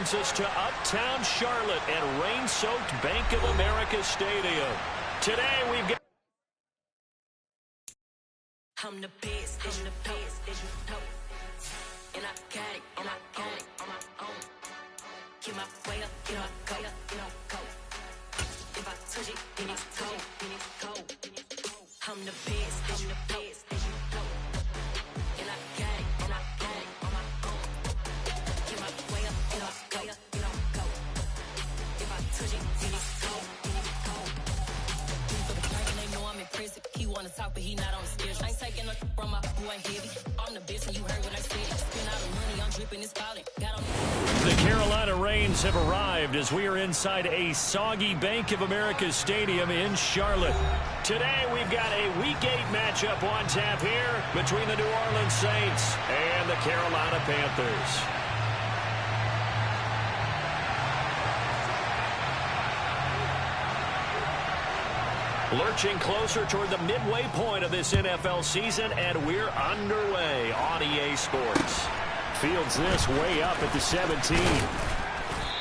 brings us to Uptown Charlotte at rain-soaked Bank of America Stadium. Today we've got... I'm the best, as you know. And I got it, on my own. Get my way up, get my go. If I touch it, then it's cold. I'm the best, as you know. And I got it, on my own. Get my way up, get my go. If I touch it, then it's cold. They know I'm impressive. He wanna talk, but he not on the schedule. I ain't taking nothing from my boy heavy. I'm the best, and you heard what I said. Spend all the money, I'm dripping, it's falling. The Carolina Rains have arrived as we are inside a soggy Bank of America Stadium in Charlotte. Today we've got a Week 8 matchup on tap here between the New Orleans Saints and the Carolina Panthers. Lurching closer toward the midway point of this NFL season, and we're underway on EA Sports. Fields this way up at the 17.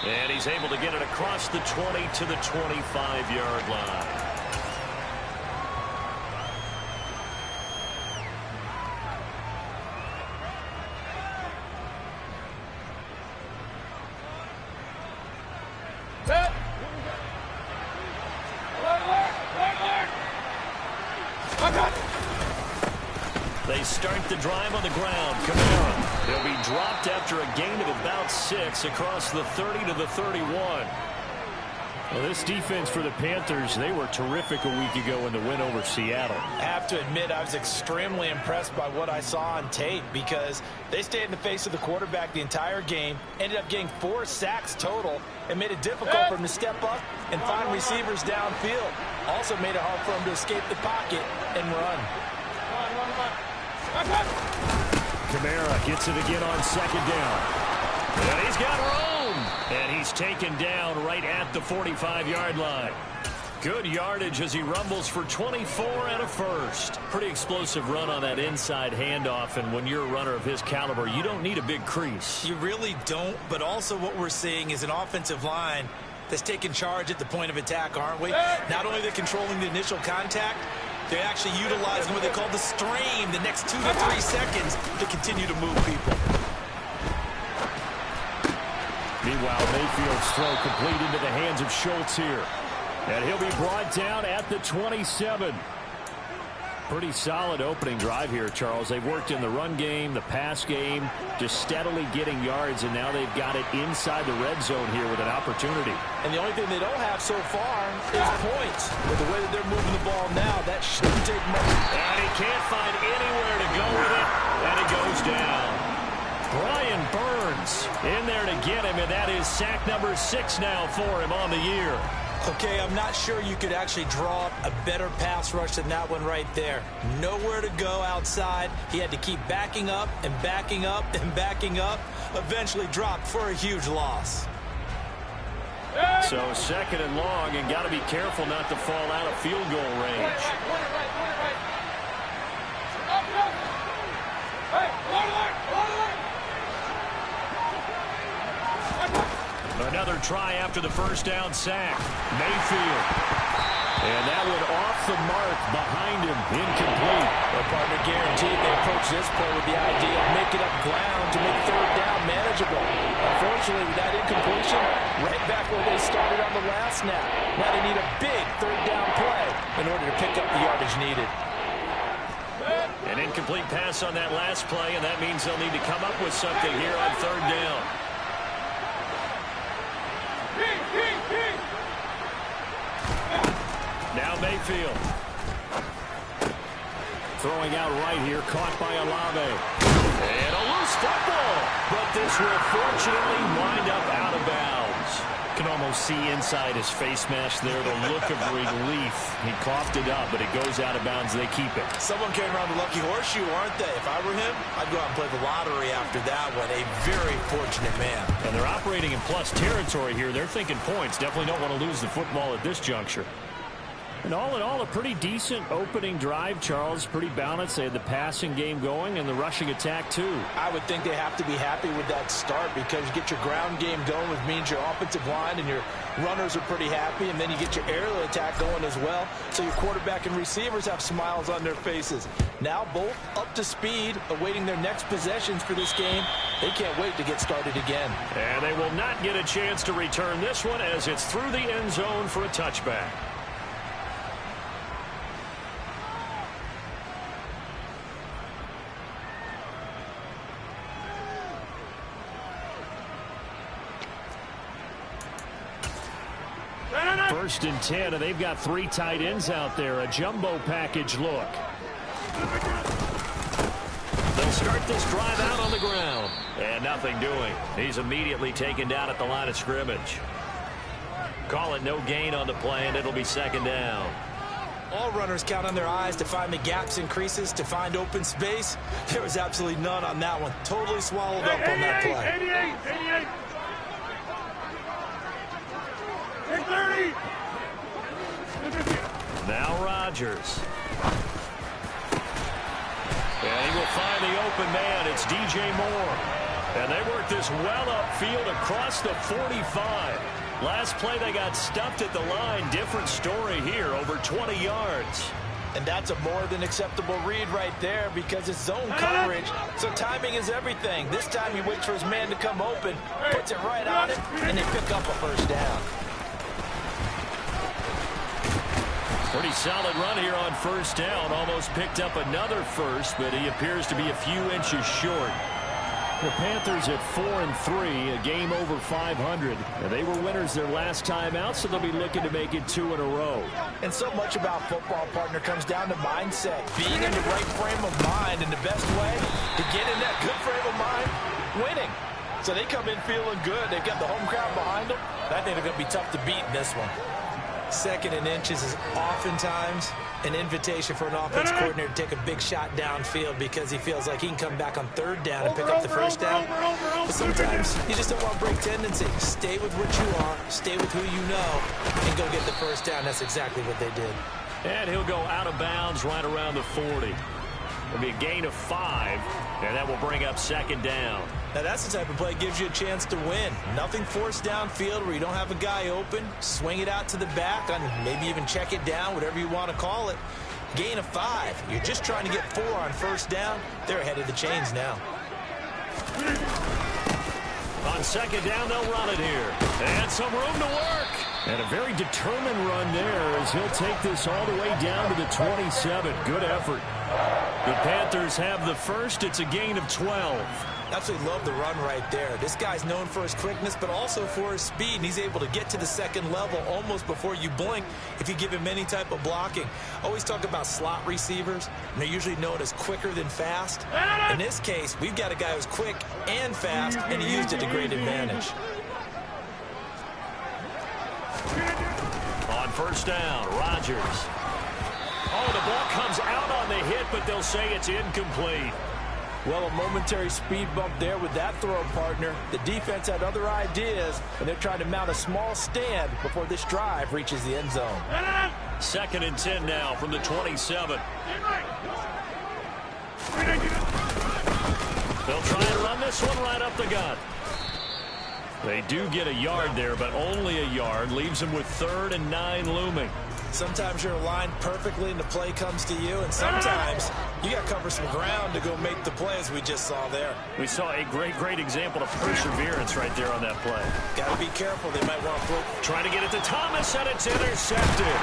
And he's able to get it across the 20 to the 25-yard line. They start the drive on the ground. Kamara. He'll be dropped after a gain of about 6 across the 30 to the 31. Well, this defense for the Panthers, they were terrific a week ago in the win over Seattle. I have to admit, I was extremely impressed by what I saw on tape because they stayed in the face of the quarterback the entire game, ended up getting 4 sacks total, and made it difficult for him to step up and find receivers downfield. Also made it hard for him to escape the pocket and run. Kamara gets it again on second down. And he's got room. And he's taken down right at the 45-yard line. Good yardage as he rumbles for 24 and a first. Pretty explosive run on that inside handoff, and when you're a runner of his caliber, you don't need a big crease. You really don't, but also what we're seeing is an offensive line that's taking charge at the point of attack, aren't we? Not only are they controlling the initial contact, they're actually utilizing what they call the stream, the next 2 to 3 seconds, to continue to move people. Meanwhile, Mayfield's throw complete into the hands of Schultz here. And he'll be brought down at the 27. Pretty solid opening drive here, Charles. They've worked in the run game, the pass game, just steadily getting yards, and now they've got it inside the red zone here with an opportunity. And the only thing they don't have so far is points. With the way that they're moving the ball now, that shouldn't take much. And he can't find anywhere to go with it, and it goes down. Brian Burns in there to get him, and that is sack number 6 now for him on the year. Okay, I'm not sure you could actually draw up a better pass rush than that one right there. Nowhere to go outside. He had to keep backing up and backing up and backing up. Eventually dropped for a huge loss. So second and long, and got to be careful not to fall out of field goal range. Another try after the first down sack. Mayfield. And that one off the mark behind him. Incomplete. Their partner guaranteed they approach this play with the idea of making up ground to make third down manageable. Unfortunately, with that incompletion, right back where they started on the last snap. Now they need a big third down play in order to pick up the yardage needed. An incomplete pass on that last play, and that means they'll need to come up with something here on third down. Now Mayfield. Throwing out right here, caught by Olave. And a loose football. But this will fortunately wind up out of bounds. Can almost see inside his face mask there, the look of relief. He coughed it up, but it goes out of bounds. They keep it. Someone carrying around the lucky horseshoe, aren't they? If I were him, I'd go out and play the lottery after that one. A very fortunate man. And they're operating in plus territory here. They're thinking points. Definitely don't want to lose the football at this juncture. And all in all, a pretty decent opening drive, Charles. Pretty balanced. They had the passing game going and the rushing attack, too. I would think they have to be happy with that start because you get your ground game going, which means your offensive line and your runners are pretty happy, and then you get your aerial attack going as well, so your quarterback and receivers have smiles on their faces. Now both up to speed, awaiting their next possessions for this game. They can't wait to get started again. And they will not get a chance to return this one as it's through the end zone for a touchback. First and 10, and they've got 3 tight ends out there. A jumbo package look. They'll start this drive out on the ground. And nothing doing. He's immediately taken down at the line of scrimmage. Call it no gain on the play, and it'll be second down. All runners count on their eyes to find the gaps and creases, to find open space. There was absolutely none on that one. Totally swallowed up on that play. 88. 30. Now Rodgers. And he will find the open man. It's DJ Moore. And they work this well upfield across the 45. Last play they got stuffed at the line. Different story here, over 20 yards. And that's a more than acceptable read right there because it's zone coverage, so timing is everything. This time he waits for his man to come open, puts it right on him, and they pick up a first down. Pretty solid run here on first down. Almost picked up another first, but he appears to be a few inches short. The Panthers at 4-3, a game over 500. And they were winners their last time out, so they'll be looking to make it 2 in a row. And so much about football, partner, comes down to mindset. Being in the right frame of mind, and the best way to get in that good frame of mind, winning. So they come in feeling good. They've got the home crowd behind them. I think they're going to be tough to beat in this one. Second and inches is oftentimes an invitation for an offense coordinator to take a big shot downfield because he feels like he can come back on third down and pick up the first down. But sometimes you just don't want to break tendency. Stay with what you are, stay with who you know, and go get the first down. That's exactly what they did. And he'll go out of bounds right around the 40. It'll be a gain of 5, and that will bring up second down. Now that's the type of play that gives you a chance to win. Nothing forced downfield where you don't have a guy open. Swing it out to the back, and maybe even check it down, whatever you want to call it. Gain of 5. You're just trying to get 4 on first down. They're ahead of the chains now. On second down, they'll run it here. And some room to work. And a very determined run there as he'll take this all the way down to the 27. Good effort. The Panthers have the first. It's a gain of 12. Absolutely love the run right there. This guy's known for his quickness, but also for his speed. And he's able to get to the second level almost before you blink if you give him any type of blocking. Always talk about slot receivers, and they're usually known as quicker than fast. In this case, we've got a guy who's quick and fast, and he used it to great advantage. On first down, Rodgers. Oh, the ball comes out on the hit, but they'll say it's incomplete. Well, a momentary speed bump there with that throw, partner. The defense had other ideas, and they're trying to mount a small stand before this drive reaches the end zone. Second and 10 now from the 27. They'll try and run this one right up the gut. They do get a yard there, but only a yard. Leaves them with 3rd and 9 looming. Sometimes you're aligned perfectly and the play comes to you, and sometimes you got to cover some ground to go make the play, as we just saw there. We saw a great example of perseverance right there on that play. Got to be careful. They might want to throw. Trying to get it to Thomas, and it's intercepted.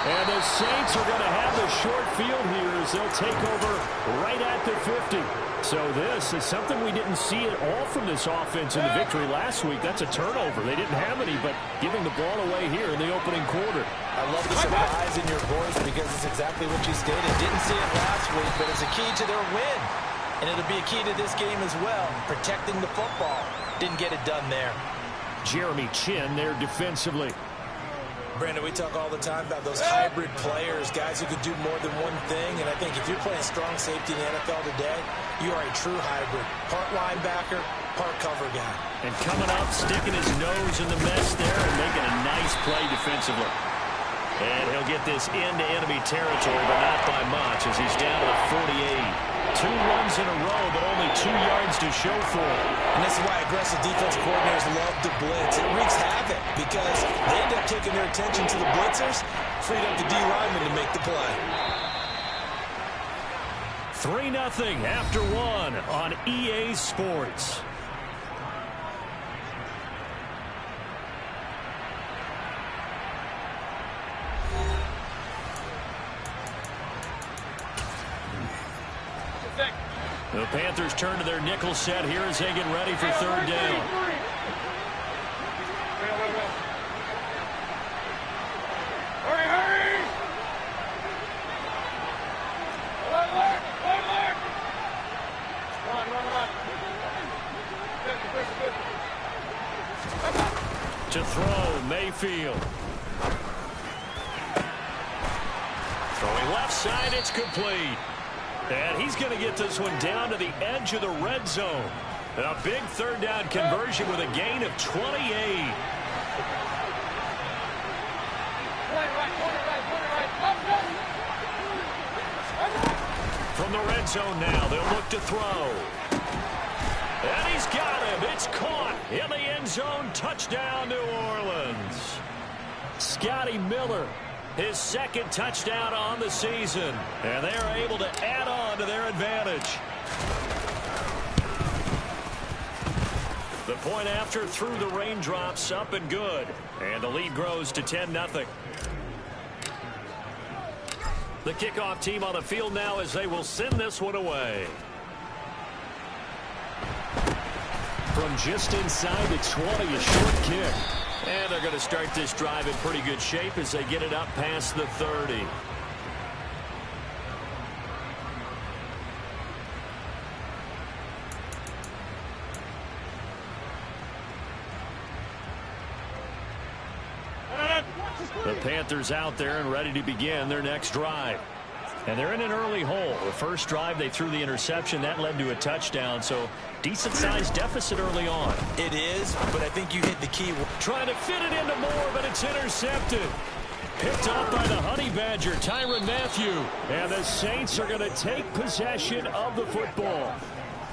And the Saints are going to have the short field here as they'll take over right at the 50. So this is something we didn't see at all from this offense in the victory last week. That's a turnover. They didn't have any, but giving the ball away here in the opening quarter. I love the surprise in your voice because it's exactly what you stated. Didn't see it last week, but it's a key to their win. And it'll be a key to this game as well, protecting the football. Didn't get it done there. Jeremy Chin there defensively. Brandon, we talk all the time about those hybrid players, guys who could do more than one thing. And I think if you're playing strong safety in the NFL today, you are a true hybrid. Part linebacker, Part cover guy. And coming up, sticking his nose in the mess there and making a nice play defensively. And he'll get this into enemy territory, but not by much as he's down to the 48. 2 runs in a row, but only 2 yards to show for it. And this is why aggressive defense coordinators love to blitz. It wreaks havoc because they end up taking their attention to the blitzers, freed up the D lineman to make the play. 3-0 after 1 on EA Sports. The Panthers turn to their nickel set here as they get ready for 3rd down. Hurry! Run. To throw, Mayfield. Throwing left side, it's complete. And he's going to get this one down to the edge of the red zone. A big 3rd down conversion with a gain of 28. From the red zone now, they'll look to throw. And he's got him. It's caught in the end zone. Touchdown, New Orleans. Scotty Miller, his 2nd touchdown on the season. And they're able to add on to their advantage. The point after through the raindrops, up and good. And the lead grows to 10-0. The kickoff team on the field now as they will send this one away. From just inside the 20, a short kick. And they're going to start this drive in pretty good shape as they get it up past the 30. The Panthers out there and ready to begin their next drive. And they're in an early hole. The first drive, they threw the interception. That led to a touchdown, so decent-sized deficit early on. It is, but I think you hit the key. Trying to fit it into Moore, but it's intercepted. Picked up by the Honey Badger, Tyrann Mathieu. And the Saints are going to take possession of the football.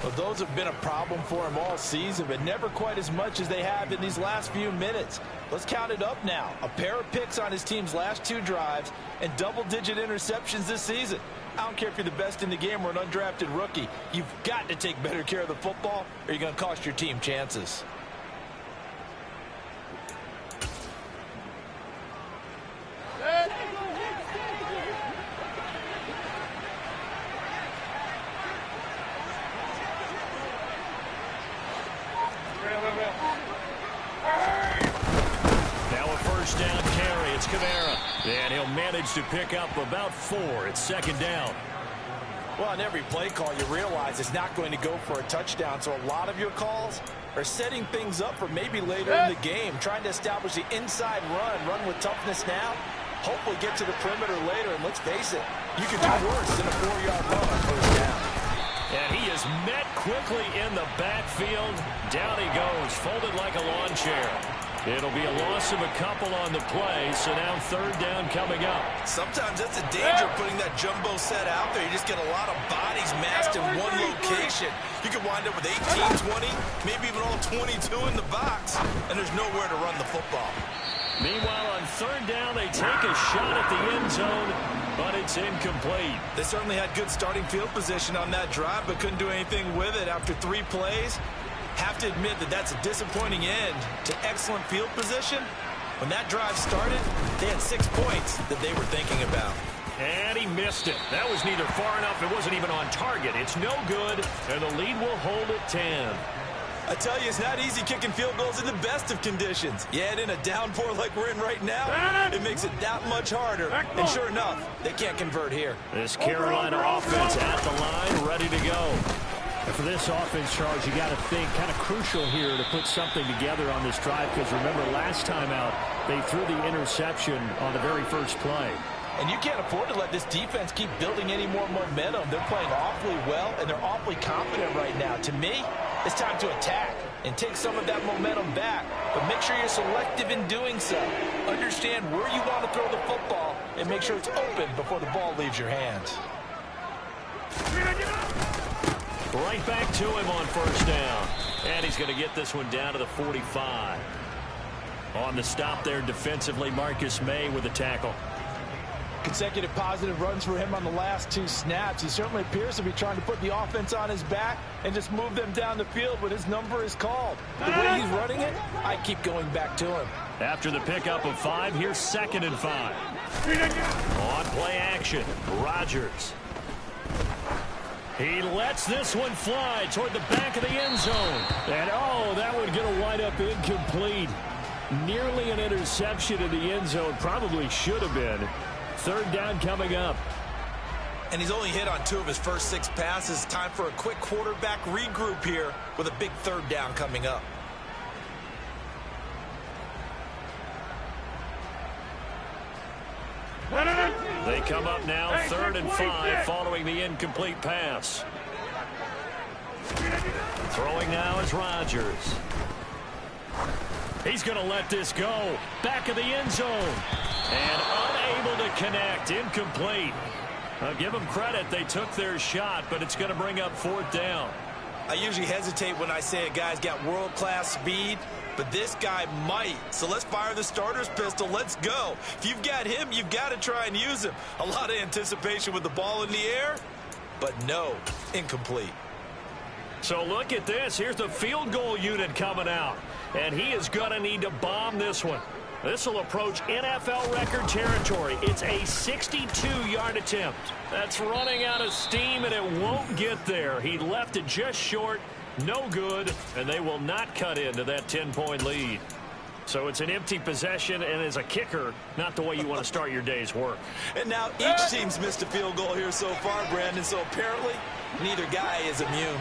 Well, those have been a problem for him all season, but never quite as much as they have in these last few minutes. Let's count it up now. A pair of picks on his team's last 2 drives and double-digit interceptions this season. I don't care if you're the best in the game or an undrafted rookie. You've got to take better care of the football or you're going to cost your team chances. Down carry. It's Kamara. And he'll manage to pick up about 4. It's 2nd down. Well, on every play call, you realize it's not going to go for a touchdown. So a lot of your calls are setting things up for maybe later in the game, trying to establish the inside run with toughness now, hopefully get to the perimeter later. And let's face it, you can do worse than a 4-yard run on 1st down. And he is met quickly in the backfield. Down he goes, folded like a lawn chair. It'll be a loss of a couple on the play, so now 3rd down coming up. Sometimes that's the danger of putting that jumbo set out there. You just get a lot of bodies massed in one location. You could wind up with 18, 20, maybe even all 22 in the box, and there's nowhere to run the football. Meanwhile, on 3rd down, they take a shot at the end zone, but it's incomplete. They certainly had good starting field position on that drive, but couldn't do anything with it after 3 plays. Have to admit that that's a disappointing end to excellent field position. When that drive started, they had 6 points that they were thinking about. And he missed it. That was neither far enough. It wasn't even on target. It's no good, and the lead will hold at 10. I tell you, it's not easy kicking field goals in the best of conditions. Yet in a downpour like we're in right now, it makes it that much harder. And sure enough, they can't convert here. This Carolina offense at the line, ready to go. And for this offense, Charles, you got to think kind of crucial here to put something together on this drive, because remember last time out they threw the interception on the very first play. And you can't afford to let this defense keep building any more momentum. They're playing awfully well, and they're awfully confident right now. To me, It's time to attack and take some of that momentum back. But make sure you're selective in doing so. Understand where you want to throw the football and make sure it's open before the ball leaves your hands. Right back to him on first down. And he's going to get this one down to the 45. On the stop there defensively, Marcus May with a tackle. Consecutive positive runs for him on the last 2 snaps. He certainly appears to be trying to put the offense on his back and just move them down the field when his number is called. The way he's running it, I keep going back to him. After the pickup of 5, here's 2nd and 5. On play action, Rodgers. He lets this one fly toward the back of the end zone. And, oh, that would get a wide-up incomplete. Nearly an interception in the end zone. Probably should have been. 3rd down coming up. And he's only hit on 2 of his first 6 passes. Time for a quick quarterback regroup here with a big 3rd down coming up. They come up now 3rd and 5 following the incomplete pass. Throwing now is Rodgers. He's going to let this go. Back of the end zone. And unable to connect. Incomplete. I'll give them credit. They took their shot, but it's going to bring up 4th down. I usually hesitate when I say a guy's got world-class speed, but this guy might. So let's fire the starter's pistol. Let's go. If you've got him, you've got to try and use him. A lot of anticipation with the ball in the air, but no, incomplete. So look at this. Here's the field goal unit coming out. And he is going to need to bomb this one. This will approach NFL record territory. It's a 62-yard attempt. That's running out of steam, and it won't get there. He left it just short. No good, and they will not cut into that 10-point lead. So it's an empty possession, and as a kicker, not the way you want to start your day's work. And now each team's missed a field goal here so far, Brandon, so apparently neither guy is immune.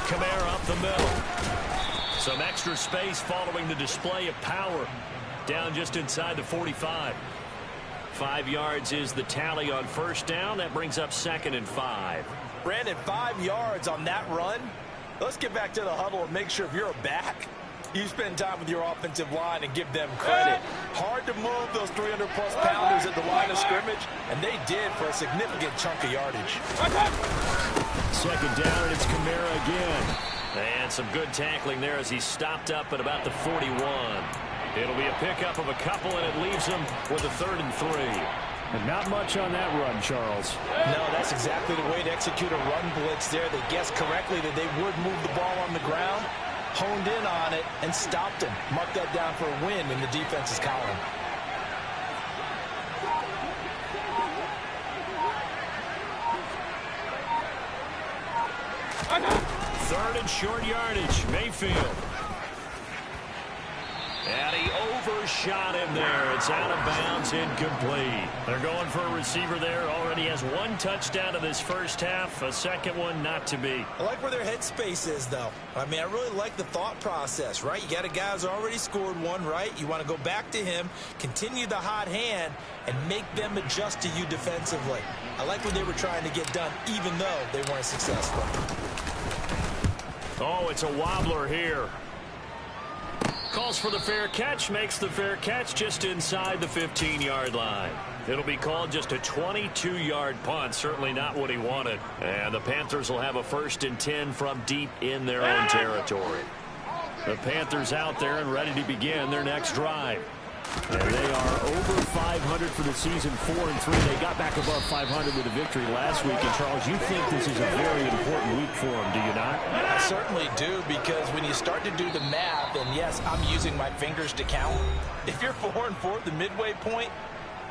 Kamara up the middle. Some extra space following the display of power. Down just inside the 45. 5 yards is the tally on first down. That brings up 2nd and 5. Brandon, 5 yards on that run. Let's get back to the huddle and make sure if you're a back, you spend time with your offensive line and give them credit. Hard to move those 300-plus pounders at the line of scrimmage, and they did for a significant chunk of yardage. 2nd down, and it's Kamara again. And some good tackling there as he stopped up at about the 41. It'll be a pickup of a couple, and it leaves him with a 3rd and 3. And not much on that run, Charles. No, that's exactly the way to execute a run blitz there. They guessed correctly that they would move the ball on the ground, honed in on it, and stopped him. Mark that down for a win in the defense's column. Third and short yardage. Mayfield. And he overshot him there. It's out of bounds, incomplete. They're going for a receiver there. Already has 1 touchdown in this first half. A second one not to be. I like where their headspace is, though. I mean, I really like the thought process, right? You got a guy who's already scored 1, right? You want to go back to him, continue the hot hand, and make them adjust to you defensively. I like what they were trying to get done, even though they weren't successful. Oh, it's a wobbler here. Calls for the fair catch, makes the fair catch just inside the 15-yard line. It'll be called just a 22-yard punt, certainly not what he wanted. And the Panthers will have a 1st and 10 from deep in their own territory. The Panthers out there and ready to begin their next drive. And they are over 500 for the season, 4-3. They got back above 500 with a victory last week. And, Charles, you think this is a very important week for them, do you not? I certainly do, because when you start to do the math, and yes, I'm using my fingers to count. If you're 4-4 at the midway point,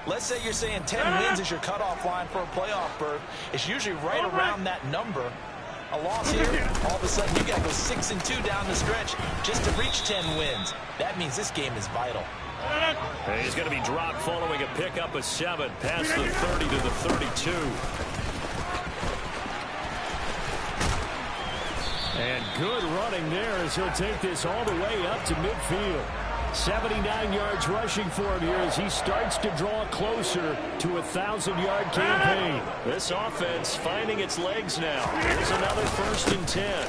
let's say you're saying 10 wins is your cutoff line for a playoff berth. It's usually right around that number. A loss here, all of a sudden you got to go 6-2 down the stretch just to reach 10 wins. That means this game is vital. And he's going to be dropped following a pickup of 7 past the 30 to the 32. And good running there as he'll take this all the way up to midfield. 79 yards rushing for him here as he starts to draw closer to a 1,000-yard campaign. This offense finding its legs now. Here's another 1st and 10.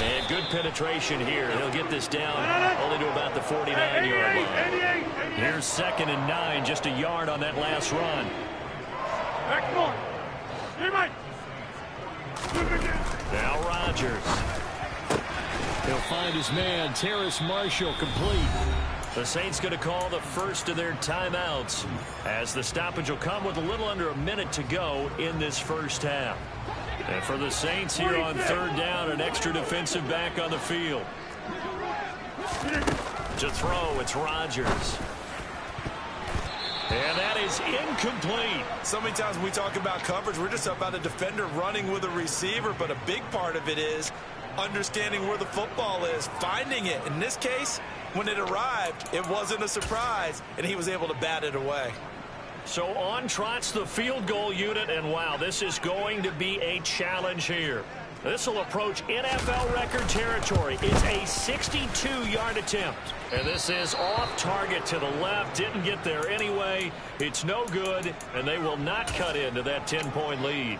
And good penetration here. He'll get this down only to about the 49-yard line. Here's 2nd and 9, just a yard on that last run. Now Rodgers. He'll find his man, Terrace Marshall, complete. The Saints going to call the first of their timeouts as the stoppage will come with a little under a minute to go in this first half. And for the Saints here on 3rd down, an extra defensive back on the field. To throw, it's Rodgers. And that is incomplete. So many times when we talk about coverage, we're just about a defender running with a receiver, but a big part of it is understanding where the football is, finding it. In this case, when it arrived, it wasn't a surprise, and he was able to bat it away. So on trots the field goal unit, and wow, this is going to be a challenge here. This will approach NFL record territory. It's a 62-yard attempt. And this is off target to the left. Didn't get there anyway. It's no good, and they will not cut into that 10-point lead.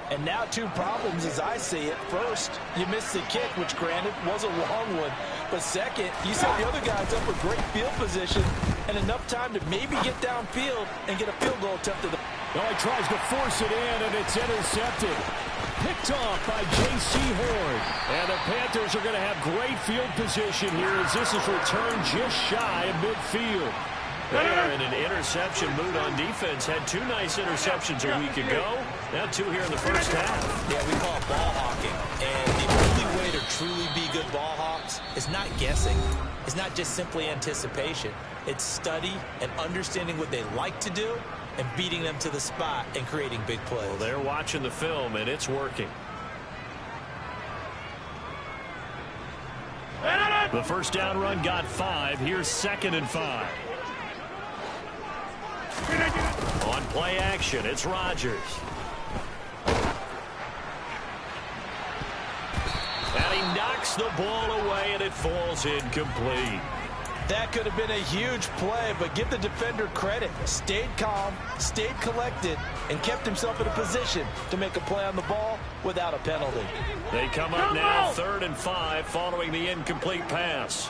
And now 2 problems as I see it. First, you missed the kick, which granted was a long one. But second, you set the other guys up with great field position and enough time to maybe get downfield and get a field goal attempt at the... Oh, he tries to force it in, and it's intercepted. Picked off by J.C. Horn. And the Panthers are going to have great field position here as this is returned just shy of midfield. They are in an interception mood on defense. Had 2 nice interceptions a week ago. Now 2 here in the first half. Yeah, we call it ball hawking. And the only way to truly be good ball hawks is not guessing. It's not just simply anticipation. It's study and understanding what they like to do and beating them to the spot and creating big plays. Well, they're watching the film, and it's working. The first down run got 5. Here's 2nd and 5. On play action, it's Rodgers. And he knocks the ball away, and it falls incomplete. That could have been a huge play, but give the defender credit. Stayed calm, stayed collected, and kept himself in a position to make a play on the ball without a penalty. They come up now 3rd and 5 following the incomplete pass.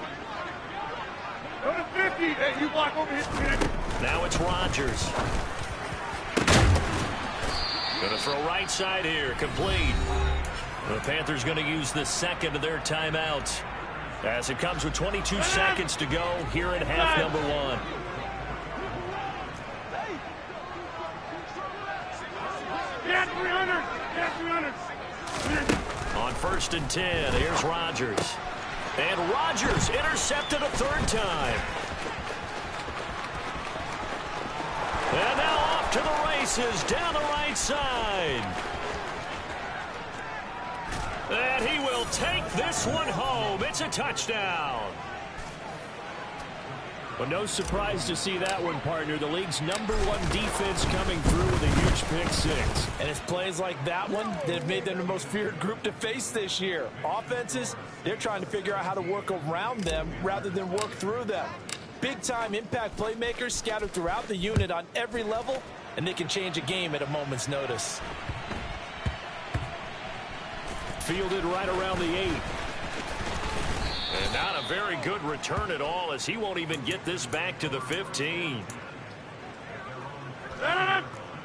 Go to 50. Hey, you block over here. Now it's Rodgers. Going to throw right side here, complete. The Panthers going to use the 2nd of their timeouts as it comes with 22 seconds to go here in half number 1. Get 300. Get 300. On 1st and 10, here's Rodgers. And Rodgers intercepted a 3rd time. And now off to the races down the right side. And he will take this one home. It's a touchdown. Well, no surprise to see that one, partner. The league's #1 defense coming through with a huge pick-6. And it's plays like that one that have made them the most feared group to face this year. Offenses, they're trying to figure out how to work around them rather than work through them. Big-time impact playmakers scattered throughout the unit on every level, and they can change a game at a moment's notice. Fielded right around the 8. And not a very good return at all as he won't even get this back to the 15.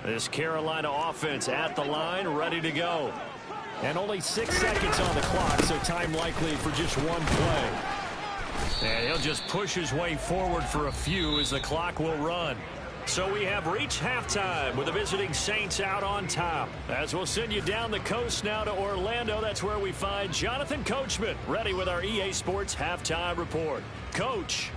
This Carolina offense at the line, ready to go. And only 6 seconds on the clock, so time likely for just one play. And he'll just push his way forward for a few as the clock will run. So we have reached halftime with the visiting Saints out on top. As we'll send you down the coast now to Orlando, that's where we find Jonathan Coachman ready with our EA Sports Halftime Report. Coach.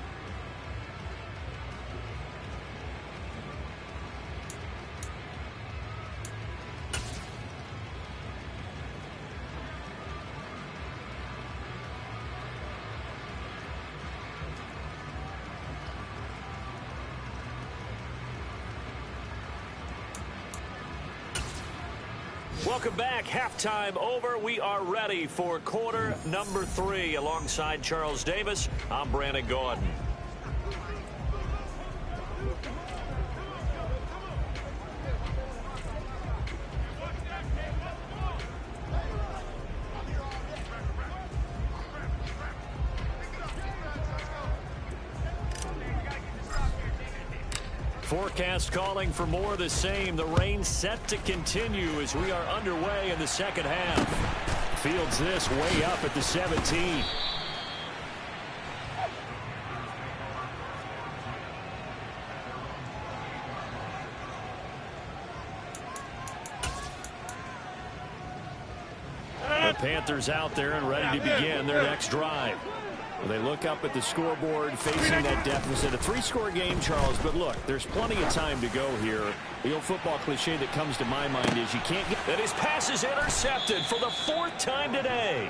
Welcome back. Halftime over. We are ready for quarter number 3. Alongside Charles Davis, I'm Brandon Gaudin. Forecast calling for more of the same. The rain set to continue as we are underway in the second half. Fields this way up at the 17. The Panthers out there and ready to begin their next drive. They look up at the scoreboard facing that deficit. A 3-score game, Charles, but look, there's plenty of time to go here. The old football cliche that comes to my mind is you can't get... And his pass is intercepted for the 4th time today.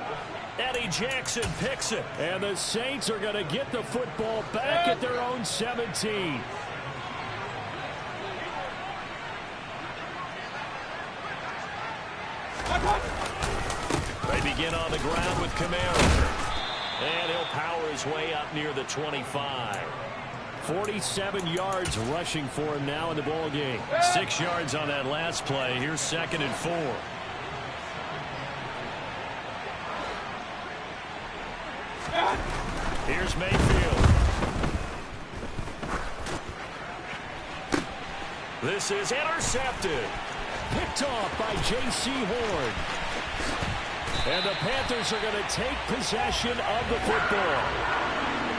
Eddie Jackson picks it. And the Saints are going to get the football back at their own 17. They begin on the ground with Kamara. And he'll power his way up near the 25. 47 yards rushing for him now in the ball game. 6 yards on that last play. Here's 2nd and 4. Here's Mayfield. This is intercepted. Picked off by J.C. Horn. And the Panthers are going to take possession of the football.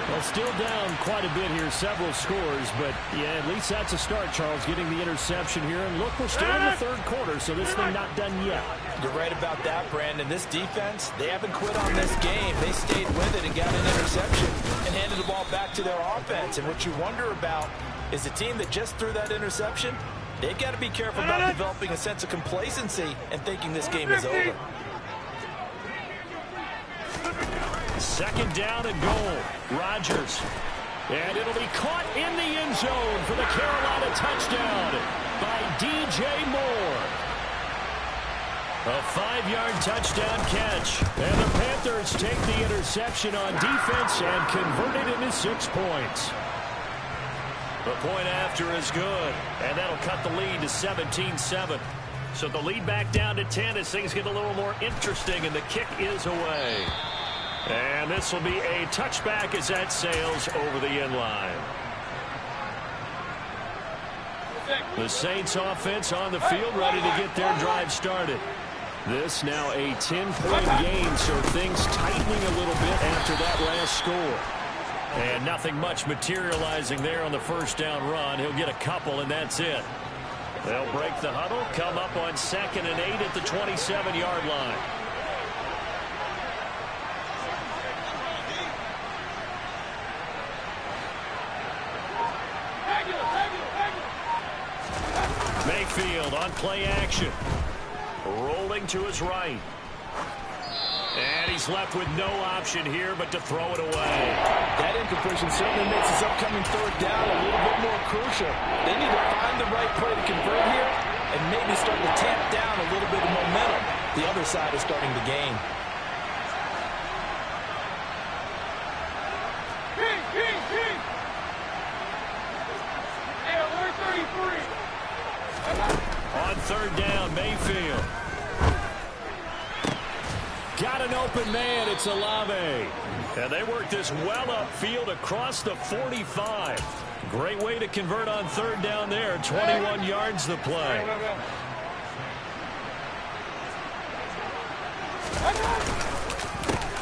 Well, still down quite a bit here, several scores, but yeah, at least that's a start, Charles, getting the interception here. And look, we're still in the 3rd quarter, so this thing not done yet. You're right about that, Brandon. This defense, they haven't quit on this game. They stayed with it and got an interception and handed the ball back to their offense. And what you wonder about is the team that just threw that interception, they've got to be careful about developing a sense of complacency and thinking this game is over. 2nd down and goal. Rodgers. And it'll be caught in the end zone for the Carolina touchdown by DJ Moore. A 5-yard touchdown catch. And the Panthers take the interception on defense and convert it into 6 points. The point after is good. And that'll cut the lead to 17-7. So the lead back down to 10 as things get a little more interesting, and the kick is away. And this will be a touchback as that sails over the end line. The Saints offense on the field ready to get their drive started. This now a 10-point game, so things tightening a little bit after that last score. And nothing much materializing there on the 1st down run. He'll get a couple, and that's it. They'll break the huddle, come up on 2nd and 8 at the 27-yard line. Mayfield on play action. Rolling to his right. And he's left with no option here but to throw it away. That incompletion certainly makes his upcoming 3rd down a little bit more crucial. They need to find the right play to convert here and maybe start to tamp down a little bit of momentum. The other side is starting to gain. On 3rd down, Mayfield. Got an open man. It's Olave. And they work this well upfield across the 45. Great way to convert on 3rd down there. 21 yards the play.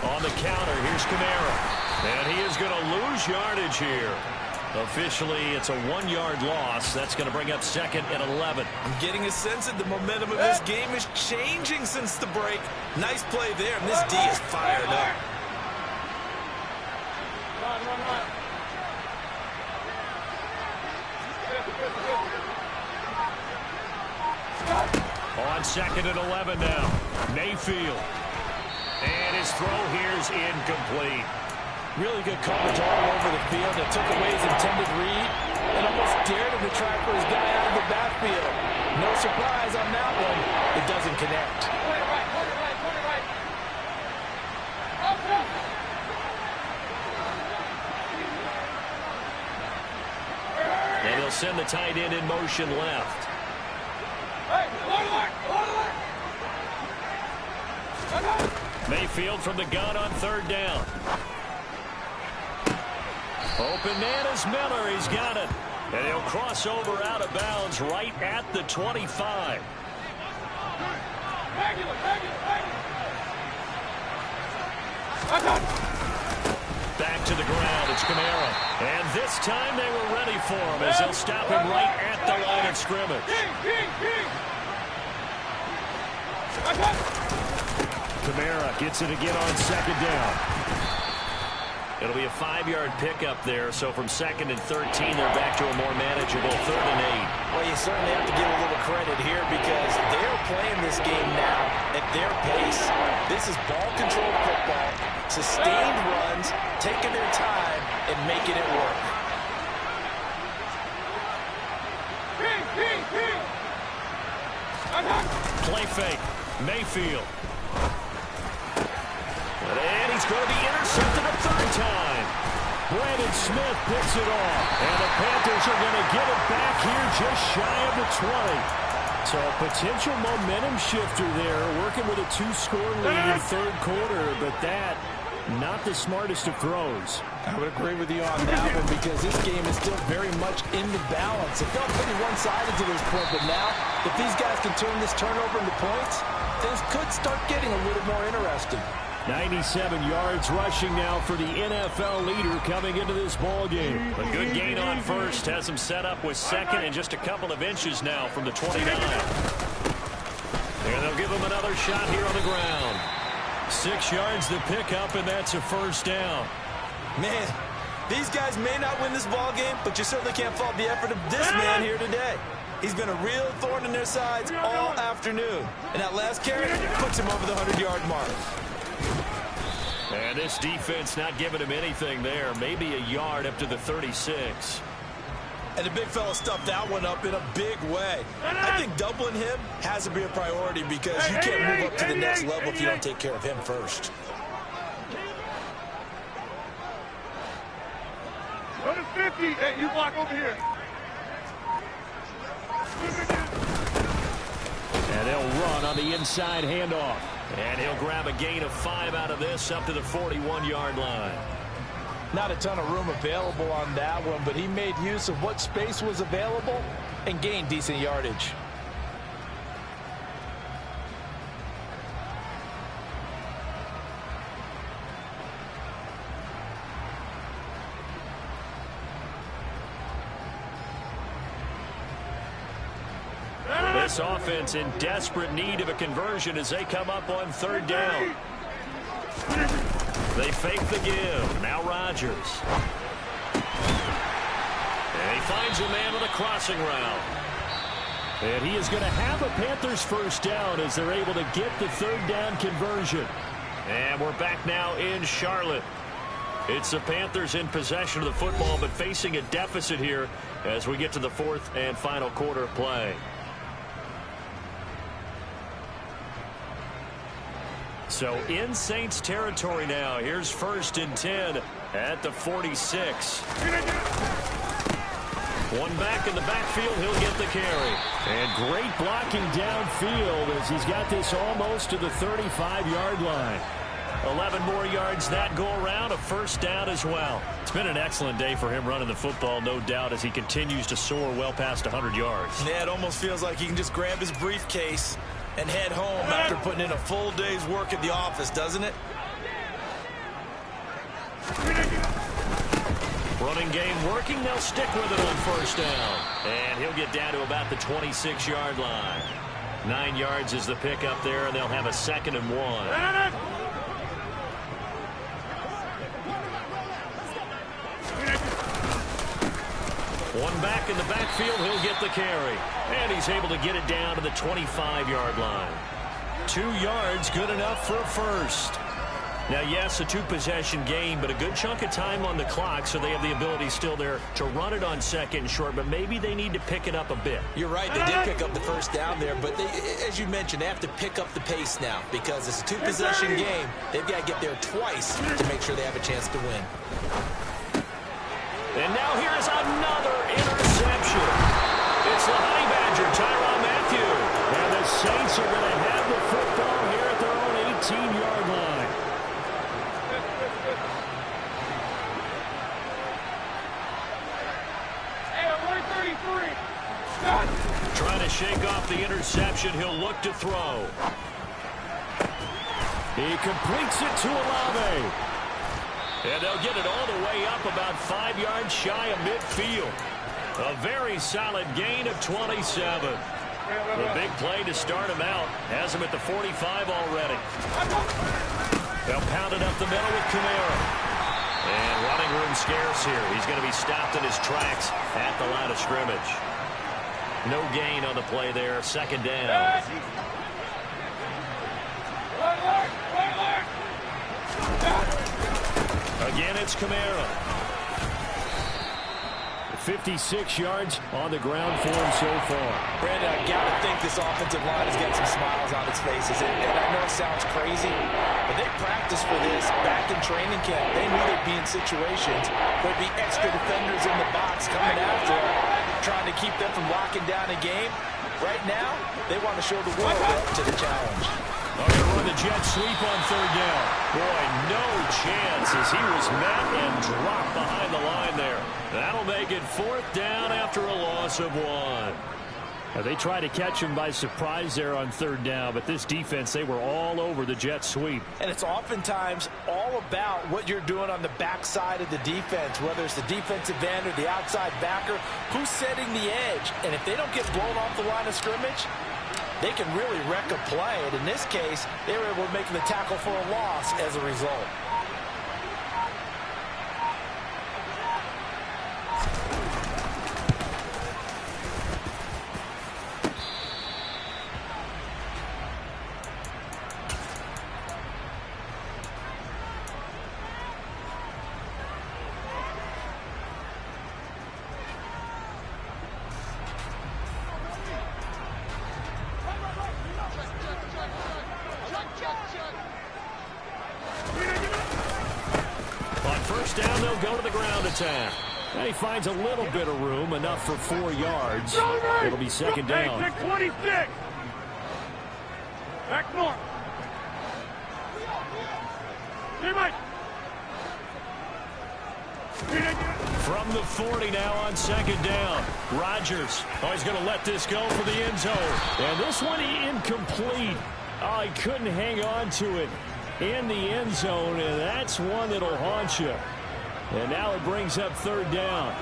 On the counter, here's Kamara. And he is going to lose yardage here. Officially, it's a 1-yard loss. That's going to bring up 2nd and 11. I'm getting a sense that the momentum of this game is changing since the break. Nice play there, and this D is fired up. On 2nd and 11 now. Mayfield. And his throw here is incomplete. Really good coverage all over the field that took away his intended read and almost dared him to try for his guy out of the backfield. No surprise on that one. The it doesn't connect. And he'll send the tight end in motion left. Mayfield from the gun on third down. Open man is Miller. He's got it. And he'll cross over out of bounds right at the 25. Back to the ground. It's Kamara. And this time they were ready for him as they'll stop him right at the line of scrimmage. Kamara gets it again on second down. It'll be a 5-yard pickup there, so from 2nd and 13, they're back to a more manageable 3rd and 8. Well, you certainly have to give a little credit here because they're playing this game now at their pace. This is ball-controlled football, sustained runs, taking their time, and making it work. Play fake. Mayfield. And he's going to be intercepted a 3rd time. Brandon Smith picks it off. And the Panthers are going to get it back here just shy of the 20. So a potential momentum shifter there, working with a 2-score lead in 3rd quarter, but that, not the smartest of throws. I would agree with you on that one because this game is still very much in the balance. It felt pretty one-sided to this point, but now, if these guys can turn this turnover into points, things could start getting a little more interesting. 97 yards rushing now for the NFL leader coming into this ball game. A good gain on first has him set up with 2nd and just a couple of inches now from the 29. And they'll give him another shot here on the ground. 6 yards the pickup, and that's a 1st down. Man, these guys may not win this ball game, but you certainly can't fault the effort of this man here today. He's been a real thorn in their sides all afternoon. And that last carry puts him over the 100-yard mark. And this defense not giving him anything there. Maybe a yard up to the 36. And the big fella stuffed that one up in a big way. I think doubling him has to be a priority because you can't move up to the next level if you don't take care of him first. Go to 50. Hey, you block over here. And they'll run on the inside handoff. And he'll grab a gain of 5 out of this up to the 41-yard line. Not a ton of room available on that one, but he made use of what space was available and gained decent yardage. This offense in desperate need of a conversion as they come up on 3rd down. They fake the give. Now Rodgers. And he finds a man with a crossing route. And he is going to have a Panthers 1st down as they're able to get the 3rd down conversion. And we're back now in Charlotte. It's the Panthers in possession of the football, but facing a deficit here as we get to the 4th and final quarter play. So in Saints territory now. Here's 1st and 10 at the 46. One back in the backfield. He'll get the carry. And great blocking downfield as he's got this almost to the 35-yard line. 11 more yards that go around. A 1st down as well. It's been an excellent day for him running the football, no doubt, as he continues to soar well past 100 yards. Yeah, it almost feels like he can just grab his briefcase and head home after putting in a full day's work at the office, doesn't it? Running game working. They'll stick with it on 1st down. And he'll get down to about the 26-yard line. 9 yards is the pickup there, and they'll have a 2nd and 1. One back in the backfield. He'll get the carry. And he's able to get it down to the 25-yard line. 2 yards, good enough for a 1st. Now, yes, a two-possession game, but a good chunk of time on the clock, so they have the ability still there to run it on second and short, but maybe they need to pick it up a bit. You're right. They did pick up the first down there, but they, as you mentioned, they have to pick up the pace now because it's a two-possession game. They've got to get there twice to make sure they have a chance to win. And now here's another interception. It's the Honey Badger, Tyrann Mathieu. And the Saints are going to have the football here at their own 18-yard line. Trying to shake off the interception. He'll look to throw. He completes it to Olave. And they'll get it all the way up about 5 yards shy of midfield. A very solid gain of 27. The big play to start him out. Has him at the 45 already. They'll pound it up the middle with Kamara. And running room scarce here. He's going to be stopped in his tracks at the line of scrimmage. No gain on the play there. Second down. Again, it's Kamara. 56 yards on the ground for him so far. Brandon, I got to think this offensive line has got some smiles on its faces. And I know it sounds crazy, but they practiced for this back in training camp. They knew they'd be in situations where there'd be extra defenders in the box coming after them, trying to keep them from locking down a game. Right now, they want to show the world up to the challenge. They're going to run the jet sweep on third down. Boy, no chance as he was met and dropped behind the line there. That'll make it fourth down after a loss of 1. They tried to catch him by surprise there on third down, but this defense, they were all over the jet sweep. And it's oftentimes all about what you're doing on the backside of the defense, whether it's the defensive end or the outside backer, who's setting the edge. And if they don't get blown off the line of scrimmage, they can really wreck a play. And in this case, they were able to make the tackle for a loss as a result. Down, they'll go to the ground attack. And he finds a little bit of room, enough for 4 yards. It'll be second down. 26. Back north. From the 40 now on second down. Rodgers. Oh, he's going to let this go for the end zone. And this one incomplete. Oh, he couldn't hang on to it in the end zone, and that's one that'll haunt you. And now it brings up third down.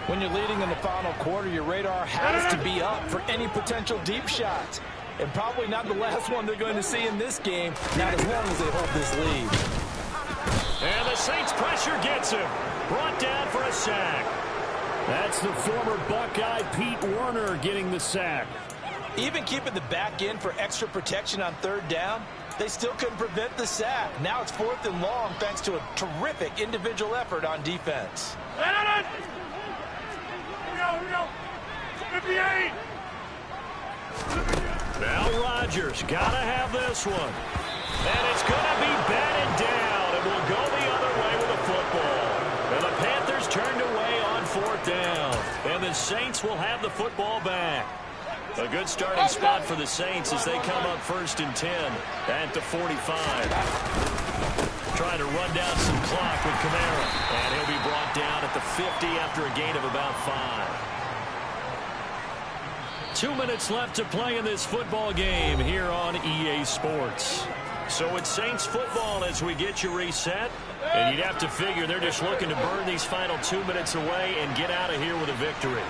When you're leading in the final quarter, your radar has to be up for any potential deep shots. And probably not the last one they're going to see in this game, not as long as they hold this lead. And the Saints pressure gets him. Brought down for a sack. That's the former Buckeye Pete Werner getting the sack. Even keeping the back end for extra protection on third down, they still couldn't prevent the sack. Now it's 4th and long thanks to a terrific individual effort on defense. Here we go. 58. Now Rodgers got to have this one. And it's going to be batted down. It will go the other way with the football. And the Panthers turned away on 4th down. And the Saints will have the football back. A good starting spot for the Saints as they come up 1st and 10 at the 45. Trying to run down some clock with Kamara. And he'll be brought down at the 50 after a gain of about 5. 2 minutes left to play in this football game here on EA Sports. So it's Saints football as we get you reset. And you'd have to figure they're just looking to burn these final 2 minutes away and get out of here with a victory.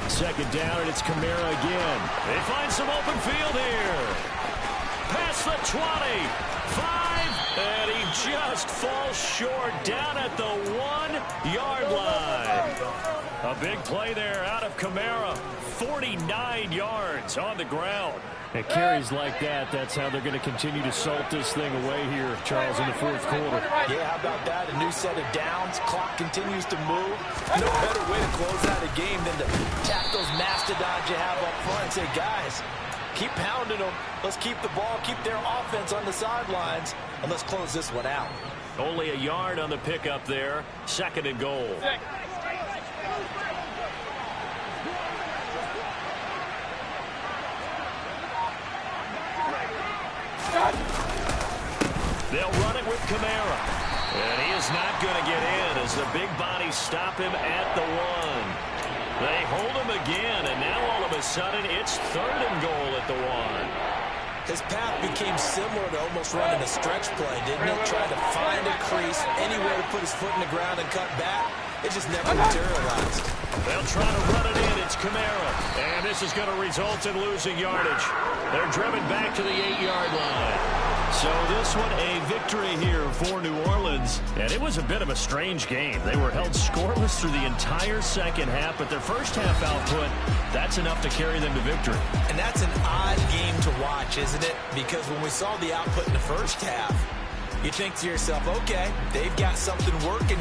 Second down, and it's Kamara again. They find some open field here. Past the 20, 5, and he just falls short down at the 1-yard line. A big play there out of Kamara. 49 yards on the ground. And carries like that, that's how they're going to continue to salt this thing away here, Charles, in the fourth quarter. Yeah, how about that? A new set of downs. Clock continues to move. No better way to close out a game than to tap those mastodons you have up front and say, guys, keep pounding them. Let's keep the ball, keep their offense on the sidelines, and let's close this one out. Only a yard on the pickup there. 2nd and goal. They'll run it with Kamara. And he is not going to get in as the big bodies stop him at the 1. They hold him again, and now all of a sudden it's 3rd and goal at the 1. His path became similar to almost running a stretch play, didn't he? Trying to find a crease, anywhere to put his foot in the ground and cut back. It just never materialized. They'll try to run it in. It's Kamara. And this is going to result in losing yardage. They're driven back to the 8-yard line. So this one a victory here for New Orleans. And it was a bit of a strange game. They were held scoreless through the entire second half, but their first half output, that's enough to carry them to victory. And that's an odd game to watch, isn't it? Because when we saw the output in the first half, you think to yourself, okay, they've got something working.